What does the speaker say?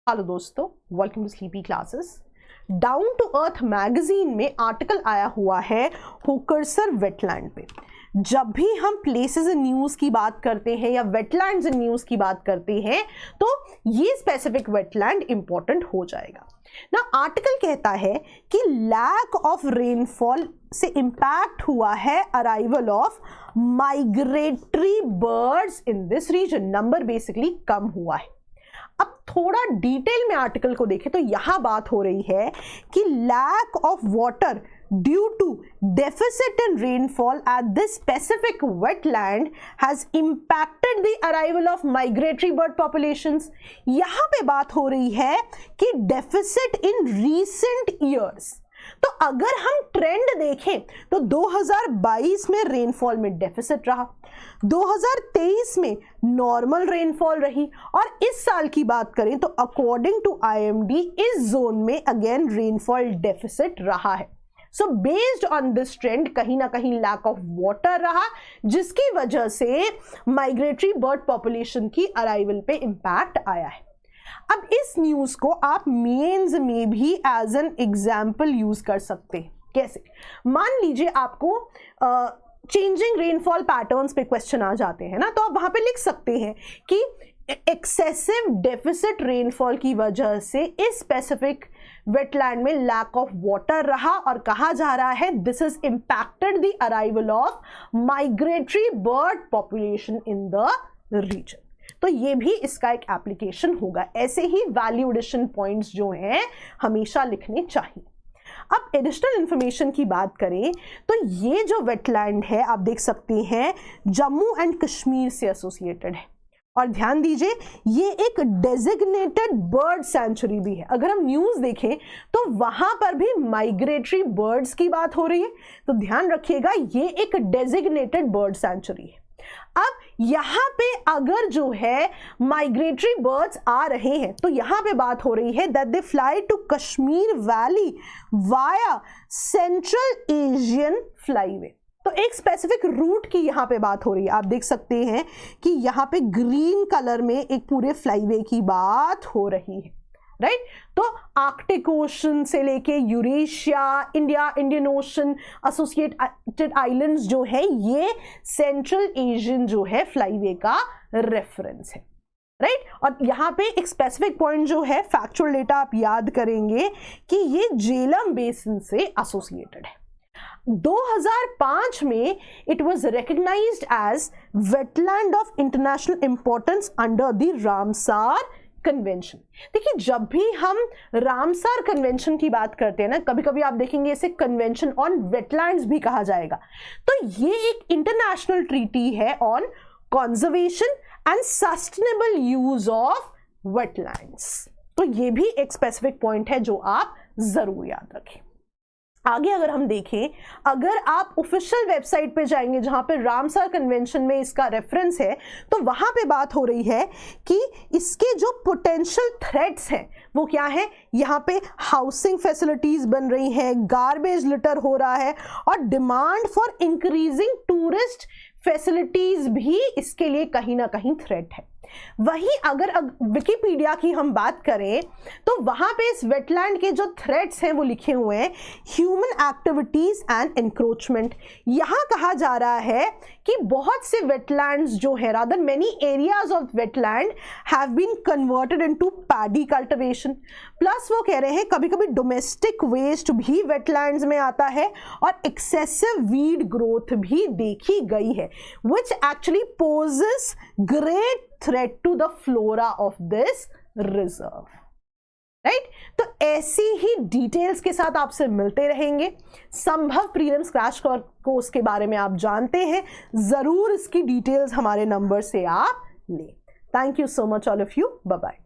Hello दोस्तों, welcome to sleepy classes. Down to Earth magazine में article आया हुआ है होकरसर वेटलैंड पे। जब भी हम प्लेसेस इन न्यूज़ की बात करते हैं या वेटलैंड्स इन न्यूज़ की बात करते हैं तो ये स्पेसिफिक वेटलैंड इंपॉर्टेंट हो जाएगा ना। आर्टिकल कहता है कि लैक ऑफ रेनफॉल से इंपैक्ट हुआ है arrival of migratory birds in this region. Number basically कम हुआ है। अब थोड़ा डिटेल में आर्टिकल को देखें तो यहां बात हो रही है कि lack of water due to deficit in rainfall at this specific wetland has impacted the arrival of migratory bird populations. यहां पे बात हो रही है कि डेफिसिट इन रीसेंट ईयर्स। तो अगर हम ट्रेंड देखें तो 2022 में रेनफॉल में डेफिसिट रहा, 2023 में नॉर्मल रेनफॉल रही और इस साल की बात करें तो अकॉर्डिंग टू आईएमडी इस जोन में अगेन रेनफॉल डेफिसिट रहा है। So based on this trend कहीं ना कहीं लैक ऑफ वाटर रहा, जिसकी वजह से माइग्रेटरी बर्ड पॉपुलेशन की अराइवल पे इंपैक्ट आया है। अब इस न्यूज को आप मेंस में भी एज एन एग्जाम्पल यूज कर सकते हैं। कैसे? मान लीजिए आपको चेंजिंग रेनफॉल पैटर्न्स पे क्वेश्चन आ जाते हैं ना, तो आप वहां पे लिख सकते हैं कि एक्सेसिव डेफिसिट रेनफॉल की वजह से इस स्पेसिफिक वेटलैंड में लैक ऑफ वाटर रहा और कहा जा रहा है this is impacted the arrival of migratory bird population in the region. तो ये भी इसका एक एप्लीकेशन होगा। ऐसे ही वैल्यू एडिशन पॉइंट्स जो हैं हमेशा लिखने चाहिए। अब एडिशनल इंफॉर्मेशन की बात करें तो ये जो वेटलैंड है आप देख सकते हैं जम्मू एंड कश्मीर से एसोसिएटेड है और ध्यान दीजिए ये एक डेजिग्नेटेड बर्ड सेंचुरी भी है। अगर हम न्यूज़ देखें तो वहां पर भी माइग्रेटरी बर्ड्स की बात हो रही है, तो दैन रखिएगा ये एक डेजिग्नेटेड बर्ड सेंचुरी है। अब यहां पे अगर जो है माइग्रेटरी बर्ड्स आ रहे हैं तो यहां पे बात हो रही है that they fly to Kashmir valley via central Asian flyway. तो एक स्पेसिफिक रूट की यहां पे बात हो रही है। आप देख सकते हैं कि यहां पे ग्रीन कलर में एक पूरे फ्लाईवे की बात हो रही है, राइट? तो आर्कटिक ओशन से लेके Eurasia, India, Indian ocean, associated islands जो है ये सेंट्रल एशियन जो है फ्लाईवे का रेफरेंस है, राइट? और यहाँ पे एक स्पेसिफिक पॉइंट जो है फैक्चुअल डेटा आप याद करेंगे कि ये झेलम बेसिन से एसोसिएटेड है। 2005 में it was recognised as wetland of international importance under the Ramsar convention. देखिए जब भी हम रामसार कन्वेंशन की बात करते हैं ना, कभी कभी आप देखेंगे इसे कन्वेंशन ऑन वेटलैंड्स भी कहा जाएगा। तो ये एक इंटरनेशनल ट्रीटी है on conservation and sustainable use of wetlands. तो ये भी एक स्पेसिफिक पॉइंट है जो आप जरूर याद रखें। आगे अगर हम देखें, अगर आप ऑफिशियल वेबसाइट पे जाएंगे जहां पे रामसार कन्वेंशन में इसका रेफरेंस है तो वहां पे बात हो रही है कि इसके जो पोटेंशियल थ्रेट्स हैं वो क्या है। यहाँ पे हाउसिंग फैसिलिटीज बन रही हैं, गार्बेज लिटर हो रहा है और demand for increasing tourist facilities भी इसके लिए कहीं ना कहीं थ्रेट है। वहीं अगर विकिपीडिया की हम बात करें तो वहां पे इस वेटलैंड के जो थ्रेट्स हैं वो लिखे हुए हैं ह्यूमन एक्टिविटीज एंड एनक्रोचमेंट। यहां कहा जा रहा है कि बहुत से वेटलैंड्स जो है rather many areas of wetland have been converted into paddy cultivation. Plus वो कह रहे हैं कभी कभी डोमेस्टिक वेस्ट भी वेटलैंड्स में आता है और एक्सेसिव वीड ग्रोथ भी देखी गई है which actually poses great threat to the flora of this reserve, right? तो ऐसी ही डिटेल्स के साथ आपसे मिलते रहेंगे। संभव प्रीलिम्स क्रैश कोर्स के बारे में आप जानते हैं, जरूर इसकी डिटेल्स हमारे नंबर से आप लें। Thank you so much all of you, bye bye.